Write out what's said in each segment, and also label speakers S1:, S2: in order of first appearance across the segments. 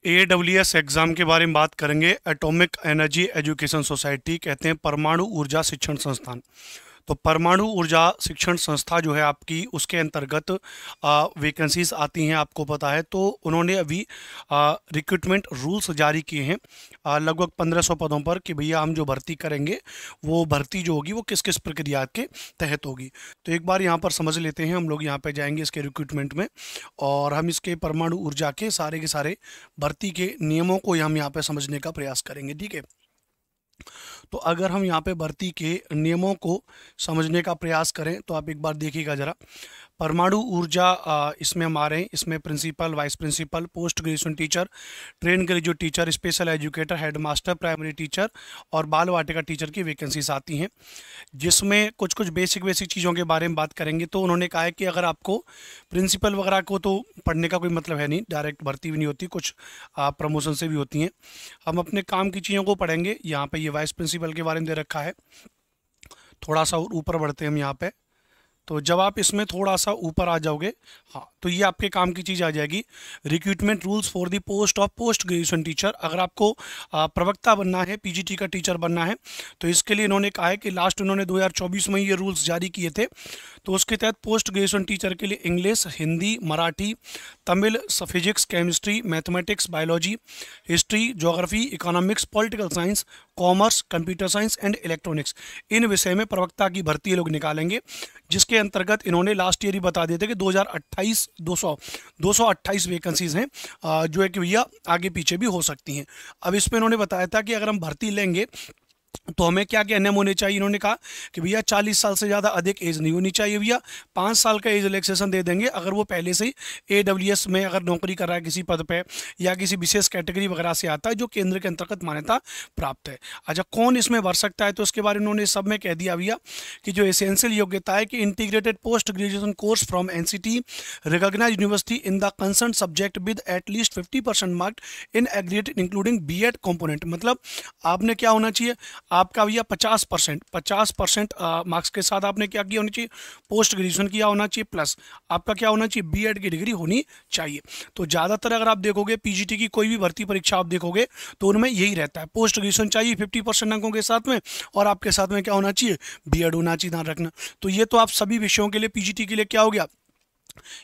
S1: AWS exam के बारे में बात करेंगे। एटॉमिक एनर्जी एजुकेशन सोसाइटी कहते हैं परमाणु ऊर्जा शिक्षण संस्थान। तो परमाणु ऊर्जा शिक्षण संस्था जो है आपकी, उसके अंतर्गत वैकेंसीज आती हैं, आपको पता है। तो उन्होंने अभी रिक्रूटमेंट रूल्स जारी किए हैं लगभग 1500 पदों पर कि भैया हम जो भर्ती करेंगे वो भर्ती जो होगी वो किस किस प्रक्रिया के तहत होगी। तो एक बार यहाँ पर समझ लेते हैं। हम लोग यहाँ पे जाएंगे इसके रिक्रूटमेंट में और हम इसके परमाणु ऊर्जा के सारे भर्ती के नियमों को हम यहाँ पे समझने का प्रयास करेंगे, ठीक है। तो अगर हम यहाँ पे भर्ती के नियमों को समझने का प्रयास करें तो आप एक बार देखिएगा ज़रा। परमाणु ऊर्जा इसमें हम आ रहे हैं। इसमें principal, vice principal, post graduation teacher, train graduate teacher, special educator, head master, primary teacher और बाल वाटिका टीचर की वैकेंसीज आती हैं, जिसमें कुछ कुछ बेसिक बेसिक चीज़ों के बारे में बात करेंगे। तो उन्होंने कहा है कि अगर आपको प्रिंसिपल वगैरह को तो पढ़ने का कोई मतलब है नहीं, डायरेक्ट भर्ती भी नहीं होती, कुछ प्रमोशन से भी होती हैं। हम अपने काम की चीज़ों को पढ़ेंगे। यहाँ पे ये वाइस प्रिंसिपल के बारे में दे रखा है। थोड़ा सा और ऊपर बढ़ते हैं हम यहाँ पे। तो जब आप इसमें थोड़ा सा ऊपर आ जाओगे, हाँ, तो ये आपके काम की चीज़ आ जाएगी। Recruitment rules for the post of post graduation teacher. अगर आपको प्रवक्ता बनना है, पीजीटी का टीचर बनना है, तो इसके लिए इन्होंने कहा है कि लास्ट उन्होंने 2024 में ये रूल्स जारी किए थे। तो उसके तहत पोस्ट ग्रेजुएशन टीचर के लिए English, Hindi, Marathi, Tamil, physics, chemistry, mathematics, biology, history, geography, economics, political science, commerce, computer science and electronics, इन विषय में प्रवक्ता की भर्ती ये लोग निकालेंगे। जिसके अंतर्गत इन्होंने लास्ट ईयर ही बता दिए थे कि 2028 228 वैकेंसीज हैं, जो है कि भैया आगे पीछे भी हो सकती हैं। अब इसमें इन्होंने बताया था कि अगर हम भर्ती लेंगे तो हमें क्या क्या नियम होने चाहिए। इन्होंने कहा कि भैया 40 साल से ज़्यादा अधिक एज नहीं होनी चाहिए भैया। 5 साल का एज रिलैक्सेशन दे देंगे अगर वो पहले से ही AWS में अगर नौकरी कर रहा है किसी पद पे या किसी विशेष कैटेगरी वगैरह से आता है जो केंद्र के अंतर्गत मान्यता प्राप्त है। अच्छा, कौन इसमें भर सकता है? तो इसके बारे में उन्होंने सब में कह दिया भैया कि जो एसेंशियल योग्यता है कि integrated post graduation course from NCT recognised university in the concern subject with at least 50% mark in aggregate including B.Ed component. मतलब आपने क्या होना चाहिए, आपका भैया 50% मार्क्स के साथ आपने क्या किया होना चाहिए, पोस्ट ग्रेजुएशन किया होना चाहिए, प्लस आपका क्या होना चाहिए, B.Ed की डिग्री होनी चाहिए। तो ज़्यादातर अगर आप देखोगे पीजीटी की कोई भी भर्ती परीक्षा आप देखोगे तो उनमें यही रहता है, पोस्ट ग्रेजुएशन चाहिए 50% अंकों के साथ में, और आपके साथ में क्या होना चाहिए, B.Ed होना चाहिए, ध्यान रखना। तो ये तो आप सभी विषयों के लिए पीजीटी के लिए क्या हो गया,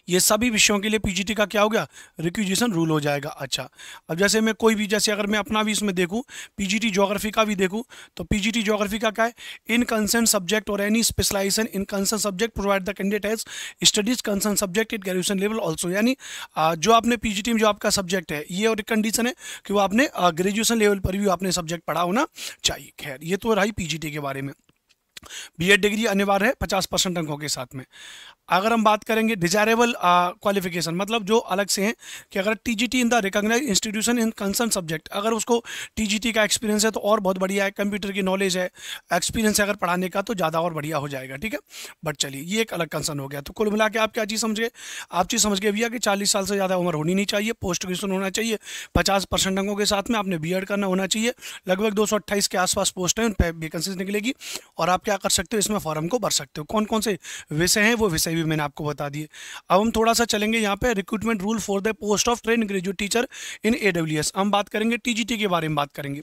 S1: ये सभी विषयों के लिए पीजीटी का क्या हो गया, रिक्विजिशन रूल हो जाएगा। अच्छा, अब जैसे मैं कोई भी, जैसे अगर मैं अपना भी इसमें देखूं, पीजीटी ज्योग्राफी का भी देखूं, तो पीजीटी ज्योग्राफी का क्या है, इन कंसर्न सब्जेक्ट और any specialisation in concern subject provide the candidate has studies concern subject at graduation level also. यानी जो आपने पीजीटी में जो आपका सब्जेक्ट है, ये और कंडीशन है कि वो आपने ग्रेजुएशन लेवल पर भी आपने सब्जेक्ट पढ़ा होना चाहिए। खैर, ये तो रही पीजीटी के बारे में। B.Ed डिग्री अनिवार्य है 50% अंकों के साथ में। अगर हम बात करेंगे डिजायरेबल क्वालिफिकेशन, मतलब जो अलग से हैं कि अगर TGT in the recognised institution in concern subject, अगर उसको टीजीटी का एक्सपीरियंस है तो और बहुत बढ़िया है, कंप्यूटर की नॉलेज है, एक्सपीरियंस है अगर पढ़ाने का तो ज़्यादा और बढ़िया हो जाएगा, ठीक है। बट चलिए, ये एक अलग कंसर्न हो गया। तो कुल मिला के आप क्या चीज़ समझ गए, आप चीज़ समझ गए भैया कि 40 साल से ज़्यादा उम्र होनी नहीं चाहिए, पोस्ट ग्रेजुएशन होना चाहिए 50% अंकों के साथ में, आपने B.Ed करना होना चाहिए, लगभग 228 के आसपास पोस्ट हैं, उन पर वैकेंसीज निकलेगी और आप क्या कर सकते हो, इसमें फॉर्म को भर सकते हो। कौन कौन से विषय हैं वो विषय भी मैंने आपको बता दिए। अब हम थोड़ा सा चलेंगे यहाँ पे, recruitment rule for the post of train graduate teacher in AWS। हम बात करेंगे टीजीटी के बारे में बात करेंगे।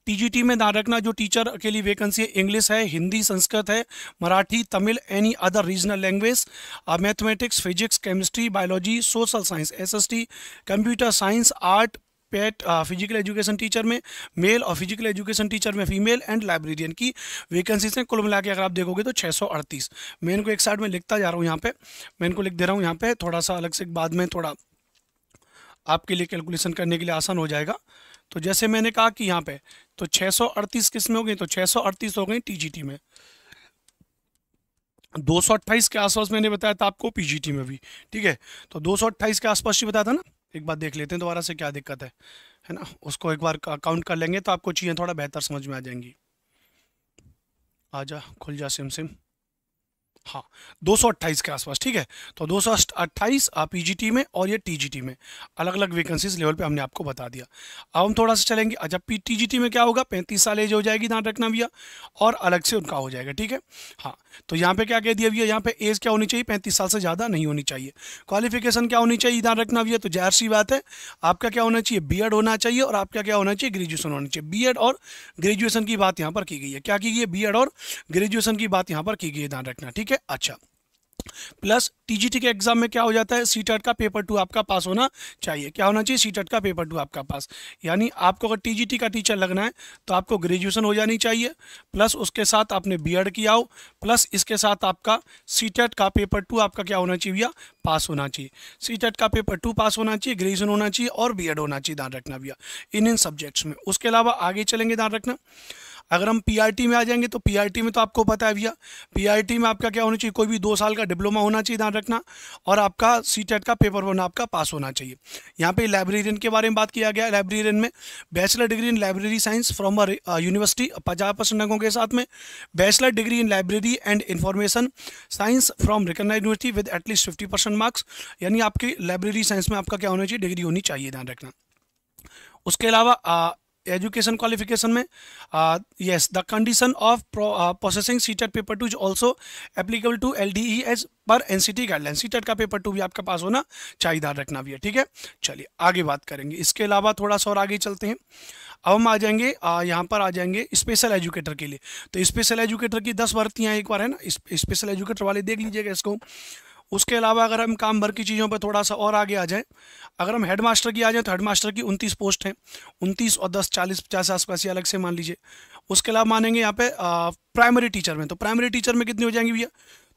S1: टीजीटी में ध्यान रखना, जो टीचर के लिए वैकेंसी है, इंग्लिश है, हिंदी, संस्कृत है, Marathi, Tamil, any other regional language, mathematics, physics, chemistry, biology, social science, SST, computer science, art, PET, physical education teacher में मेल और फिजिकल एजुकेशन टीचर में फीमेल, एंड लाइब्रेरियन की वैकेंसीज हैं। कुल मिला के अगर आप देखोगे तो 638। मैं इनको एक साइड में लिखता जा रहा हूँ, यहाँ पे मैं इनको लिख दे रहा हूँ यहाँ पे, थोड़ा सा अलग से बाद में थोड़ा आपके लिए कैलकुलेशन करने के लिए आसान हो जाएगा। तो जैसे मैंने कहा कि यहाँ पे तो 638 किस में हो गई, तो 638 हो गई टीजीटी में, 228 के आसपास मैंने बताया था आपको पीजीटी में भी, ठीक है। तो 228 के आसपास ही बताया था ना। एक बार देख लेते हैं दोबारा से क्या दिक्कत है ना, उसको एक बार काउंट कर लेंगे तो आपको चीज़ें थोड़ा बेहतर समझ में आ जाएंगी। आजा, खुल जा सिम सिम, हाँ, 228 के आसपास, ठीक है। तो 228 पीजीटी में और ये टीजीटी में अलग अलग वैकेंसीज लेवल पे हमने आपको बता दिया। अब हम थोड़ा सा चलेंगे। अच्छा, टीजीटी में क्या होगा, 35 साल एज हो जाएगी, ध्यान रखना भैया, और अलग से उनका हो जाएगा, ठीक है। हाँ, तो यहाँ पे क्या कह दिया भैया, यहाँ पे एज क्या होनी चाहिए, 35 साल से ज़्यादा नहीं होनी चाहिए। क्वालिफिकेशन क्या होनी चाहिए, ध्यान रखना भैया, तो जाहिर सी बात है आपका क्या होना चाहिए, बीएड होना चाहिए, और आपका क्या होना चाहिए, ग्रेजुएशन होना चाहिए। बीएड और ग्रेजुएशन की बात यहाँ पर की गई है, क्या की गई है, बीएड और ग्रेजुएशन की बात यहाँ पर की गई है, ध्यान रखना, ठीक है। अच्छा, प्लस टीजीटी के एग्जाम में क्या हो जाता है, सीटेट का पेपर 2 आपका पास होना चाहिए। क्या होना चाहिए, सीटेट का पेपर 2 आपका पास। यानी आपको अगर टीजीटी का टीचर लगना है तो आपको ग्रेजुएशन हो जानी चाहिए, प्लस उसके साथ आपने बीएड किया हो, प्लस इसके साथ आपका सीटेट का पेपर 2 आपका क्या होना चाहिए भैया, पास होना चाहिए। सीटेट का पेपर 2 पास होना चाहिए, ग्रेजुएशन होना चाहिए और बीएड होना चाहिए, ध्यान रखना भैया, इन सब्जेक्ट्स में। उसके अलावा आगे चलेंगे, ध्यान रखना। अगर हम पीआरटी में आ जाएंगे तो पीआरटी में तो आपको पता है भैया, पीआरटी में आपका क्या होना चाहिए, कोई भी 2 साल का डिप्लोमा होना चाहिए, ध्यान रखना, और आपका सीटेट का पेपर 1 आपका पास होना चाहिए। यहाँ पे लाइब्रेरियन के बारे में बात किया गया है। लाइब्रेरियन में bachelor degree in library science from university 50% अंकों के साथ में, bachelor degree in library and information science from recognised university with at least 50% marks. यानी आपकी लाइब्रेरी साइंस में आपका क्या होना चाहिए, डिग्री होनी चाहिए, ध्यान रखना। उसके अलावा एजुकेशन क्वालिफिकेशन में yes, the condition of processing CTET paper 2 is also applicable to LDE as per NCT guideline. CTET का पेपर 2 भी आपका पास होना चाहिए, ध्यान रखना भी है, ठीक है। चलिए आगे बात करेंगे। इसके अलावा थोड़ा सा और आगे चलते हैं। अब हम आ जाएंगे यहाँ पर आ जाएंगे स्पेशल एजुकेटर के लिए। तो स्पेशल एजुकेटर की 10 भर्तियाँ एक बार है ना, स्पेशल एजुकेटर वाले देख लीजिएगा इसको। उसके अलावा अगर हम काम भर की चीज़ों पर थोड़ा सा और आगे आ जाएं, अगर हम हेड मास्टर की आ जाएं तो हेड मास्टर की 29 पोस्ट हैं, 29 और 10 40 50 आसपास अलग से मान लीजिए। उसके अलावा मानेंगे यहाँ पे प्राइमरी टीचर में, तो प्राइमरी टीचर में कितनी हो जाएंगी भैया,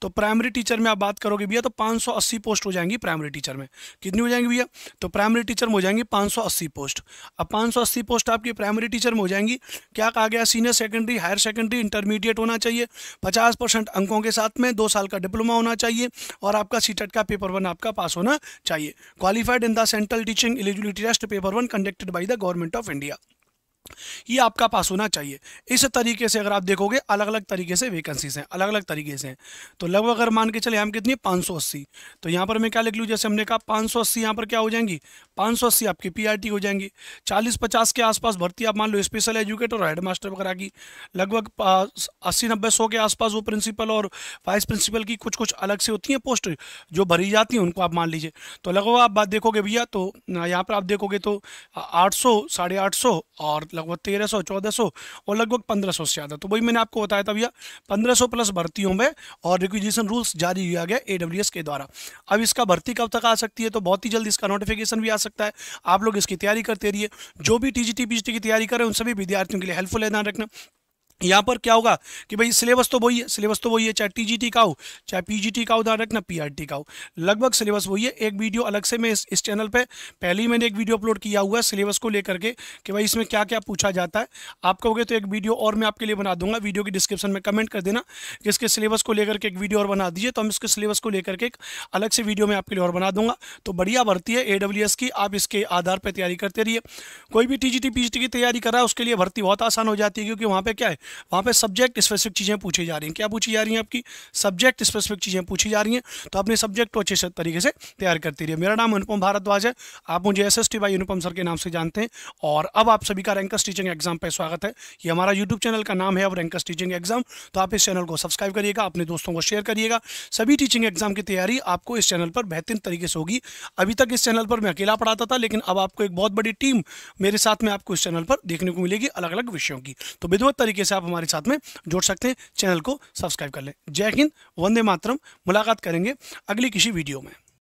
S1: तो प्राइमरी टीचर में आप बात करोगे भैया तो 580 पोस्ट हो जाएंगी प्राइमरी टीचर में। कितनी हो जाएंगी भैया, तो प्राइमरी टीचर में हो जाएंगी 580 पोस्ट। अब 580 पोस्ट आपकी प्राइमरी टीचर में हो जाएंगी। क्या कहा गया, senior secondary, higher secondary, intermediate होना चाहिए, 50% अंकों के साथ में, 2 साल का डिप्लोमा होना चाहिए, और आपका सीटेट का पेपर 1 आपका पास होना चाहिए। Qualified in the central teaching eligibility test paper 1 conducted by the government of India, ये आपका पास होना चाहिए। इस तरीके से अगर आप देखोगे अलग अलग तरीके से वैकेंसीज हैं, अलग अलग तरीके से हैं। तो लगभग अगर मान के चले हम कितनी 580, तो यहाँ पर मैं क्या लिख लूँ, जैसे हमने कहा 580 यहाँ पर क्या हो जाएंगी, 580 आपकी पीआरटी हो जाएंगी। 40-50 के आसपास भर्ती आप मान लो स्पेशल एजुकेटर और हेड मास्टर वगैरह की। लगभग 80-90-100 के आसपास वो प्रिंसिपल और वाइस प्रिंसिपल की कुछ कुछ अलग से होती हैं पोस्ट जो भरी जाती हैं, उनको आप मान लीजिए। तो लगभग आप बात देखोगे भैया तो यहाँ पर आप देखोगे तो 800, 850 और लगभग 1300, 1400 और लगभग 1500 से ज़्यादा। तो वही मैंने आपको बताया था भैया, 1500 प्लस भर्तियों में और रिक्विजिशन रूल्स जारी किया गया AWS के द्वारा। अब इसका भर्ती कब तक आ सकती है, तो बहुत ही जल्द इसका नोटिफिकेशन भी आ सकता है। आप लोग इसकी तैयारी करते रहिए। जो भी टीजीटी पीजीटी की तैयारी कर रहे हैं उन सभी विद्यार्थियों के लिए हेल्पफुल है, ध्यान रखना। यहाँ पर क्या होगा कि भाई सिलेबस तो वही है, सिलेबस तो वही है, चाहे टीजीटी का हो चाहे पीजीटी का हो, ध्यान रखना पीआरटी का हो, लगभग सिलेबस वही है। एक वीडियो अलग से मैं इस चैनल पे पहले ही मैंने एक वीडियो अपलोड किया हुआ है सिलेबस को लेकर के कि भाई इसमें क्या क्या पूछा जाता है। आप कहोगे तो एक वीडियो और मैं आपके लिए बना दूंगा, वीडियो की डिस्क्रिप्शन में कमेंट कर देना कि इसके सिलेबस को लेकर के एक वीडियो और बना दीजिए, तो हम इसके सिलेबस को लेकर के एक अलग से वीडियो मैं आपके लिए और बना दूंगा। तो बढ़िया भर्ती है AWS की, आप इसके आधार पर तैयारी करते रहिए। कोई भी टीजीटी पीजीटी की तैयारी कर रहा है उसके लिए भर्ती बहुत आसान हो जाती है, क्योंकि वहाँ पर क्या है, वहाँ पर सब्जेक्ट स्पेसिफिक चीज़ें पूछी जा रही हैं। क्या पूछी जा रही हैं, आपकी सब्जेक्ट स्पेसिफिक चीज़ें पूछी जा रही हैं। तो अपने सब्जेक्ट को अच्छे तरीके से तैयार करती रहिए। मेरा नाम अनुपम भारद्वाज है, आप मुझे SST भाई अनुपम सर के नाम से जानते हैं। और अब आप सभी का रैंकर्स टीचिंग एग्जाम पे स्वागत है। ये हमारा यूट्यूब चैनल का नाम है अब रैंकर्स टीचिंग एग्जाम। तो आप इस चैनल को सब्सक्राइब करिएगा, अपने दोस्तों को शेयर करिएगा। सभी टीचिंग एग्जाम की तैयारी आपको इस चैनल पर बेहतरीन तरीके से होगी। अभी तक इस चैनल पर मैं अकेला पढ़ाता था, लेकिन अब आपको एक बहुत बड़ी टीम मेरे साथ में आपको इस चैनल पर देखने को मिलेगी अलग अलग विषयों की। तो विधिवत तरीके से आप हमारे साथ में जुड़ सकते हैं। चैनल को सब्सक्राइब कर लें। जय हिंद, वंदे मातरम। मुलाकात करेंगे अगली किसी वीडियो में।